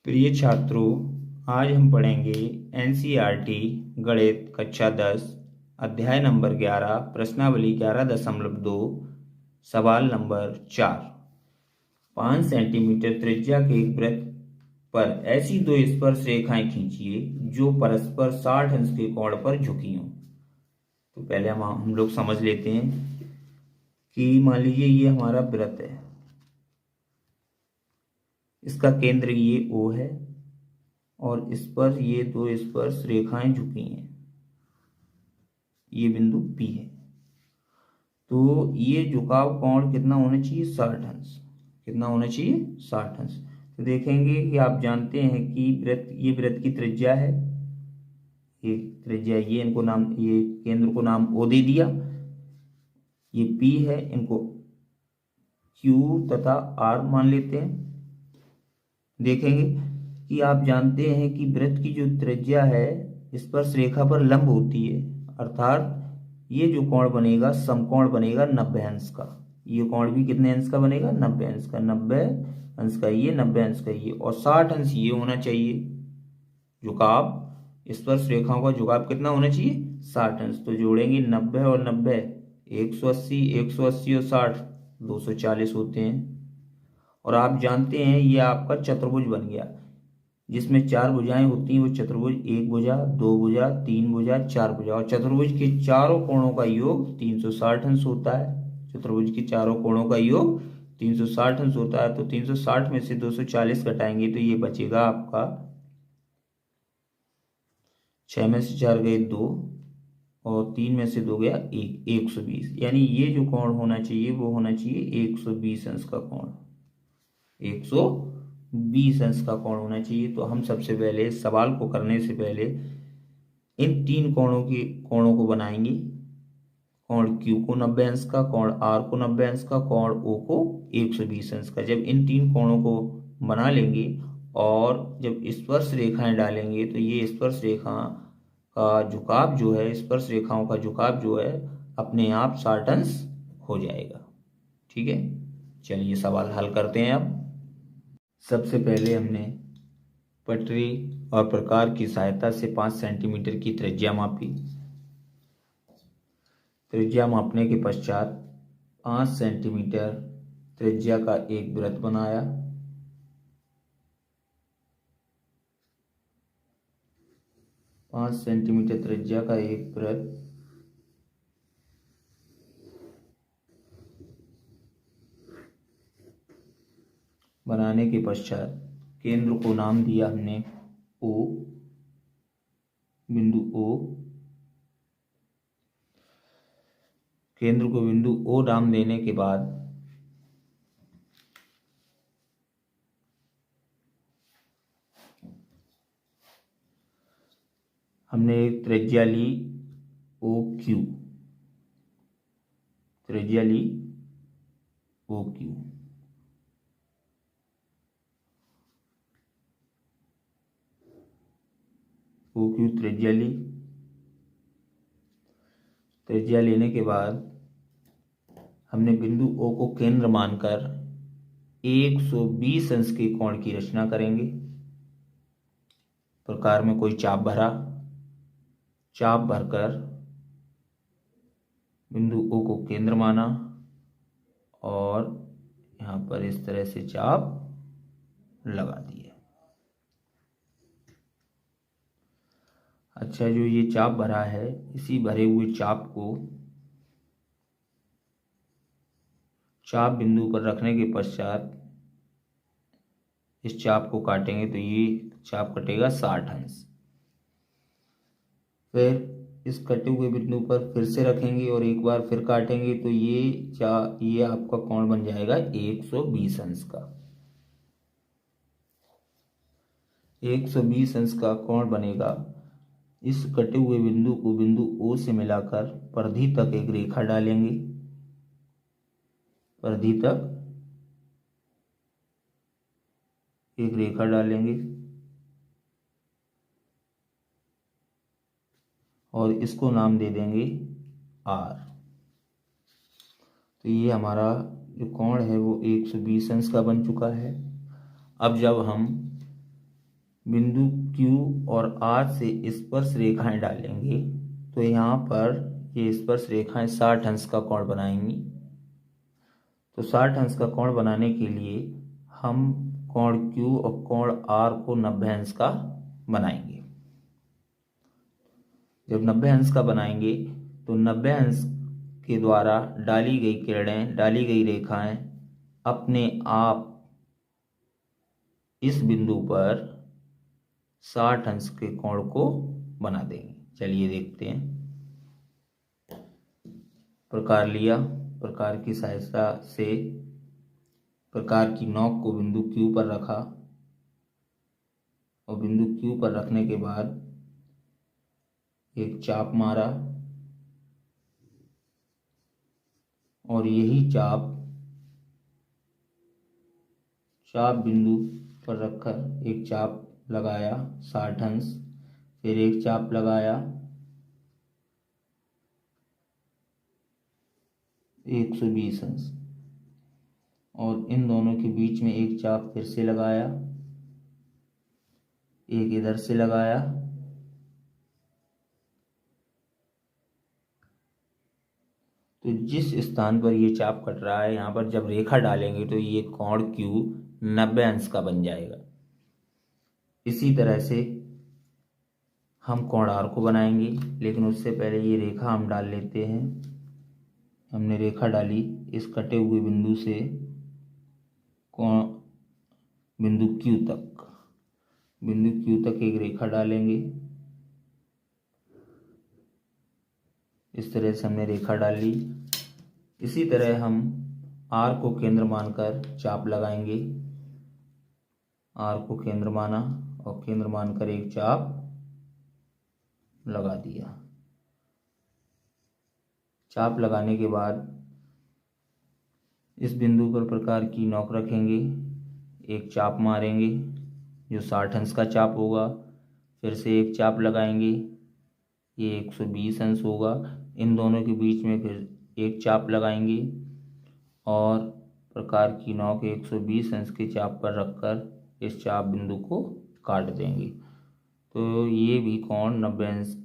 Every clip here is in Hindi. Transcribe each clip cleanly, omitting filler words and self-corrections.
प्रिय छात्रों, आज हम पढ़ेंगे एनसीईआरटी गणित कक्षा 10 अध्याय नंबर 11 प्रश्नावली 11.2 सवाल नंबर 4। 5 सेंटीमीटर त्रिज्या के एक वृत्त पर ऐसी दो स्पर्श रेखाएं खींचिए जो परस्पर 60 अंश के कोण पर झुकी हों। तो पहले हम लोग समझ लेते हैं कि मान लीजिए ये हमारा वृत्त है, इसका केंद्र ये O है और इस पर ये दो स्पर्श रेखाएं झुकी हैं, ये बिंदु P है। तो ये झुकाव कोण कितना होना चाहिए? 60 अंश। कितना होना चाहिए? 60 अंश। तो देखेंगे कि आप जानते हैं कि ये वृत्त की त्रिज्या है, ये त्रिज्या, ये इनको नाम, ये केंद्र को नाम O दे दिया, ये P है, इनको Q तथा R मान लेते हैं। देखेंगे कि आप जानते हैं कि वृत्त की जो त्रिज्या है स्पर्श रेखा पर लंब होती है, अर्थात ये जो कोण बनेगा समकोण बनेगा 90 अंश का। ये कोण भी कितने अंश का बनेगा? 90 अंश का। 90 अंश का ये, 90 अंश का ये, और 60 अंश ये होना चाहिए। झुकाव, स्पर्श रेखाओं का झुकाव कितना होना चाहिए? 60 अंश। तो जोड़ेंगे 90 और 90, 180, 180 और 60, 240 होते हैं। और आप जानते हैं ये आपका चतुर्भुज बन गया, जिसमें 4 भुजाएं होती हैं वो चतुर्भुज, 1 भुजा, 2 भुजा, 3 भुजा, 4 भुजा, और चतुर्भुज के चारों कोणों का योग 360 अंश होता है। चतुर्भुज के चारों कोणों का योग 360 अंश होता है। तो 360 में से 240 घटाएंगे तो ये बचेगा आपका 6 में से 4 गए 2 और 3 में से 2 गया 1, 120। यानी ये जो कोण होना चाहिए वो होना चाहिए 120 अंश का कोण, 120 अंश का कोण होना चाहिए। तो हम सबसे पहले सवाल को करने से पहले इन तीन कोणों को बनाएंगे। कोण Q को 90 अंश का, कोण R को 90 अंश का, कोण O को 120 अंश का। जब इन तीन कोणों को बना लेंगे और जब स्पर्श रेखाएं डालेंगे तो ये स्पर्श रेखा का झुकाव जो है, स्पर्श रेखाओं का झुकाव जो है अपने आप 60 अंश हो जाएगा। ठीक है, चलिए सवाल हल करते हैं। अब सबसे पहले हमने पटरी और प्रकार की सहायता से 5 सेंटीमीटर की त्रिज्या मापी। त्रिज्या मापने के पश्चात 5 सेंटीमीटर त्रिज्या का एक वृत्त बनाया। पाँच सेंटीमीटर त्रिज्या का एक वृत्त बनाने के पश्चात केंद्र को नाम दिया हमने O, बिंदु O। केंद्र को बिंदु O नाम देने के बाद हमने एक त्रिज्या ली OQ, त्रिज्या ली OQ। OQ त्रिज्या ली। त्रिज्या लेने के बाद हमने बिंदु O को केंद्र मानकर 120 अंश के कोण की रचना करेंगे। प्रकार में कोई चाप भरा, चाप भरकर बिंदु O को केंद्र माना और यहाँ पर इस तरह से चाप लगा दिए। अच्छा, जो ये चाप भरा है, इसी भरे हुए चाप को चाप बिंदु पर रखने के पश्चात इस चाप को काटेंगे तो ये चाप कटेगा 60 अंश। फिर इस कटे हुए बिंदु पर फिर से रखेंगे और एक बार फिर काटेंगे तो ये आपका कोण बन जाएगा 120 अंश का। 120 अंश का कोण बनेगा। इस कटे हुए बिंदु को बिंदु O से मिलाकर परिधि तक एक रेखा डालेंगे। परिधि तक एक रेखा डालेंगे और इसको नाम दे देंगे R। तो ये हमारा जो कोण है वो 120 अंश का बन चुका है। अब जब हम बिंदु Q और R से स्पर्श रेखाएं डालेंगे तो यहाँ पर ये स्पर्श रेखाएं 60 अंश का कोण बनाएंगी। तो 60 अंश का कोण बनाने के लिए हम कोण Q और कोण R को 90 अंश का बनाएंगे। जब 90 अंश का बनाएंगे तो 90 अंश के द्वारा डाली गई किरणें, डाली गई रेखाएं अपने आप इस बिंदु पर 60 अंश के कोण को बना देंगे। चलिए देखते हैं। प्रकार लिया, प्रकार की सहायता से प्रकार की नोक को बिंदु Q पर रखा और बिंदु Q पर रखने के बाद एक चाप मारा और यही चाप बिंदु पर रखकर एक चाप लगाया 60 अंश, फिर एक चाप लगाया 120 अंश और इन दोनों के बीच में एक चाप फिर से लगाया, एक इधर से लगाया तो जिस स्थान पर ये चाप कट रहा है यहाँ पर जब रेखा डालेंगे तो ये कोण Q 90 अंश का बन जाएगा। इसी तरह से हम कोण R को बनाएंगे, लेकिन उससे पहले ये रेखा हम डाल लेते हैं। हमने रेखा डाली इस कटे हुए बिंदु से कोण बिंदु Q तक एक रेखा डालेंगे। इस तरह से हमने रेखा डाल ली। इसी तरह हम R को केंद्र मानकर चाप लगाएंगे। R को केंद्र माना और केंद्र मानकर एक चाप लगा दिया। चाप लगाने के बाद इस बिंदु पर प्रकार की नोक रखेंगे, एक चाप मारेंगे जो 60 अंश का चाप होगा, फिर से एक चाप लगाएंगे, ये 120 अंश होगा। इन दोनों के बीच में फिर एक चाप लगाएंगे और प्रकार की नोक 120 अंश के चाप पर रखकर इस चाप बिंदु को काट देंगे तो ये भी कोण 90 अंश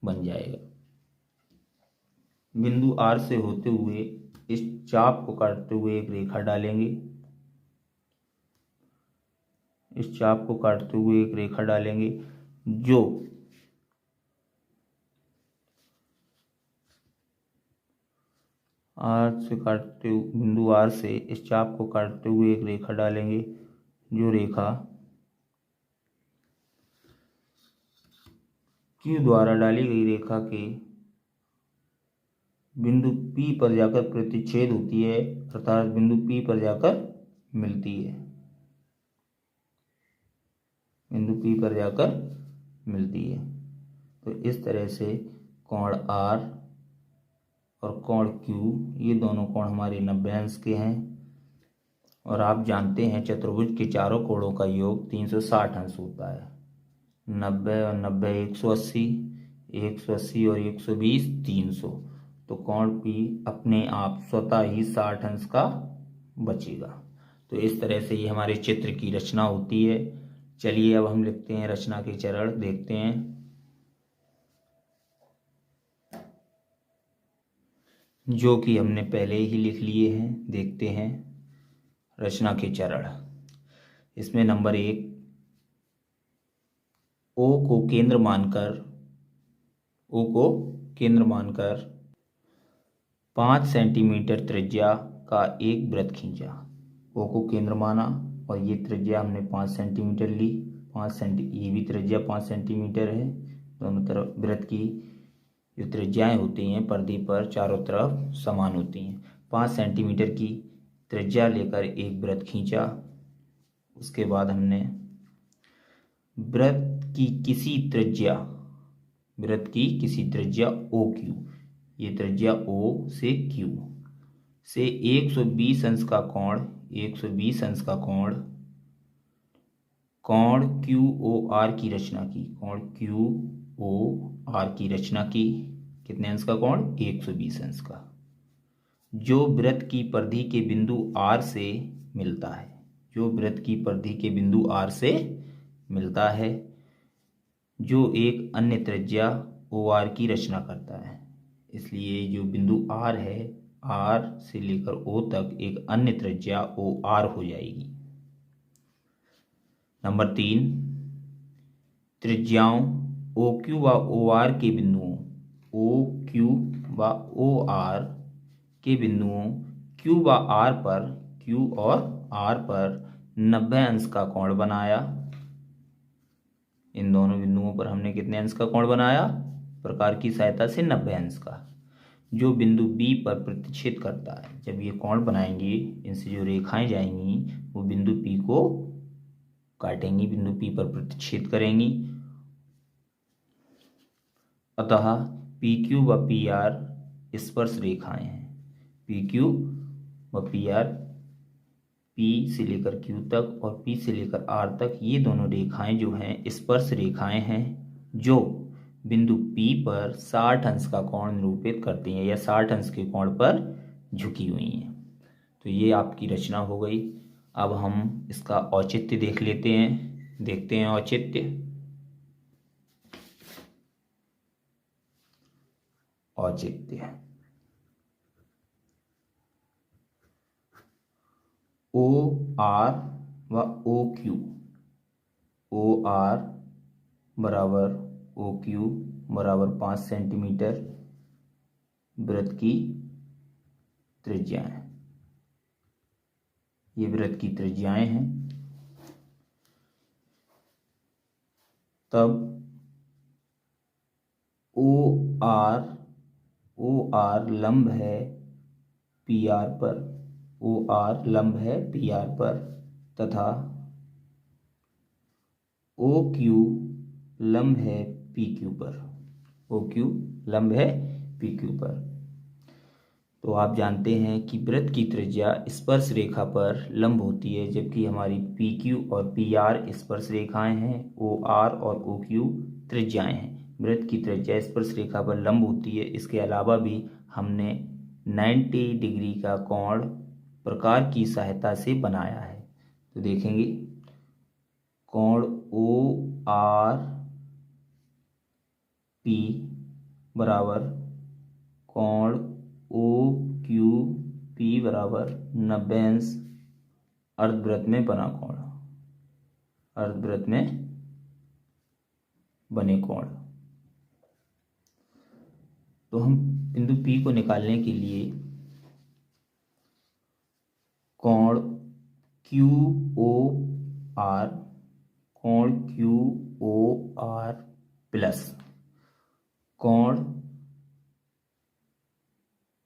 बन जाएगा। बिंदु R से होते हुए इस चाप को काटते हुए एक रेखा डालेंगे। इस चाप को काटते हुए एक रेखा डालेंगे जो बिंदु R से इस चाप को काटते हुए एक रेखा डालेंगे जो रेखा Q द्वारा डाली गई रेखा के बिंदु P पर जाकर प्रतिच्छेद होती है, अर्थात बिंदु P पर जाकर मिलती है। बिंदु P पर जाकर मिलती है। तो इस तरह से कोण R और कोण Q ये दोनों कोण हमारे 90 अंश के हैं और आप जानते हैं चतुर्भुज के चारों कोणों का योग 360 अंश होता है। 90 और 90 180, 180 और 120 300। तो कोण P अपने आप स्वतः ही 60 अंश का बचेगा। तो इस तरह से ये हमारे चित्र की रचना होती है। चलिए अब हम लिखते हैं रचना के चरण, देखते हैं। जो कि हमने पहले ही लिख लिए हैं, देखते हैं रचना के चरण। इसमें नंबर 1, O को केंद्र मानकर 5 सेंटीमीटर त्रिज्या का एक वृत्त खींचा। O को केंद्र माना और ये त्रिज्या हमने 5 सेंटीमीटर ली। ये भी त्रिज्या 5 सेंटीमीटर है। दोनों तरफ वृत्त की जो त्रिज्याएं होती हैं परिधि पर चारों तरफ समान होती हैं। 5 सेंटीमीटर की त्रिज्या लेकर एक वृत्त खींचा। उसके बाद हमने वृत्त की किसी त्रिज्या OQ, ये त्रिज्या O से Q से 120 अंश का कोण QOR की रचना की। कोण QOR की रचना की। कितने अंश का कोण? 120 अंश का, जो वृत्त की परिधि के बिंदु R से मिलता है। जो वृत्त की परिधि के बिंदु R से मिलता है जो एक अन्य त्रिज्या OR की रचना करता है। इसलिए जो बिंदु R है, R से लेकर O तक एक अन्य त्रिज्या OR हो जाएगी। नंबर 3, त्रिज्याओं OQ व OR के बिंदुओं OQ व OR के बिंदुओं Q व R पर, Q और R पर 90 अंश का कोण बनाया। इन दोनों बिंदुओं पर हमने कितने अंश का कोण बनाया? प्रकार की सहायता से 90 अंश का। जो बिंदु B पर प्रतिच्छेद करता है, जब ये कोण बनाएंगे, इनसे जो रेखाएं जाएंगी वो बिंदु P को काटेंगी, बिंदु P पर प्रतिच्छेद करेंगी। अतः PQ व PR स्पर्श रेखाएं हैं। PQ व PR, P से लेकर Q तक और P से लेकर R तक, ये दोनों रेखाएं जो हैं स्पर्श रेखाएं हैं जो बिंदु P पर 60 अंश का कोण निरूपित करती हैं या 60 अंश के कोण पर झुकी हुई हैं। तो ये आपकी रचना हो गई। अब हम इसका औचित्य देख लेते हैं। देखते हैं औचित्य। औचित्य OR व OQ, OR बराबर OQ बराबर 5 सेंटीमीटर वृत्त की त्रिज्याएं। ये वृत्त की त्रिज्याएं हैं। तब OR लंब है PR पर, OR लंब है PR पर, तथा OQ लंब है PQ पर, OQ लंब है PQ पर। तो आप जानते हैं कि वृत्त की त्रिज्या स्पर्श रेखा पर लंब होती है, जबकि हमारी PQ और PR स्पर्श रेखाएं हैं, OR और OQ त्रिज्याएं हैं। वृत्त की त्रिज्या स्पर्श रेखा पर लंब होती है। इसके अलावा भी हमने 90 डिग्री का कोण प्रकार की सहायता से बनाया है। तो देखेंगे, कोण ORP बराबर कोण OQP बराबर 90 अंश अर्धवृत्त में बना कोण, अर्धवृत्त में बने कोण। तो हम बिंदु P को निकालने के लिए कोण QOR, कोण QOR प्लस कोण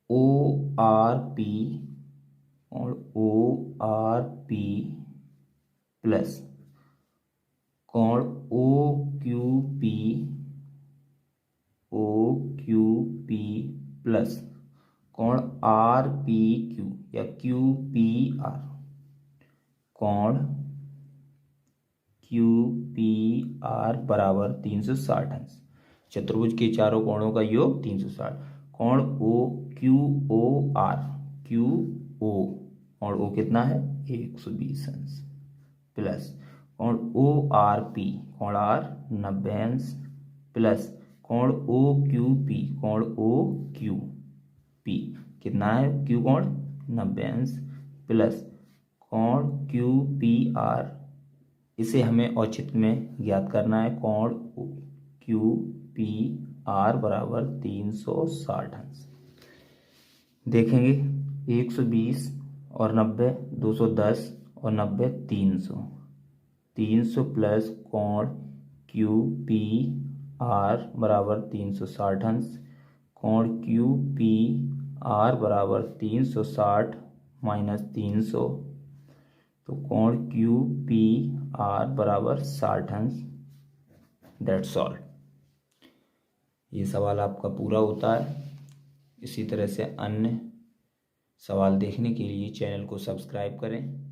ORP, कोण ORP प्लस कोण OQP, OQP प्लस कोण RPQ या QPR, कोण QPR बराबर 360 अंश। चतुर्भुज के चारों कोणों का योग 360। कोण QOR, कोण O कितना है? 120 अंश प्लस कोण ORP, कोण R 90 अंश प्लस कोण OQP, कोण OQP कितना है? Q कोण 90 अंश प्लस कोण QPR, इसे हमें औचित्य में ज्ञात करना है। कोण QPR बराबर 360 अंश। देखेंगे 120 और 90, 210 और 90 300, 300 प्लस कोण QPR बराबर 360 अंश। कोण QPR बराबर 360 माइनस 300, तो कोण QPR बराबर 60 अंश। That's all. ये सवाल आपका पूरा होता है। इसी तरह से अन्य सवाल देखने के लिए चैनल को सब्सक्राइब करें।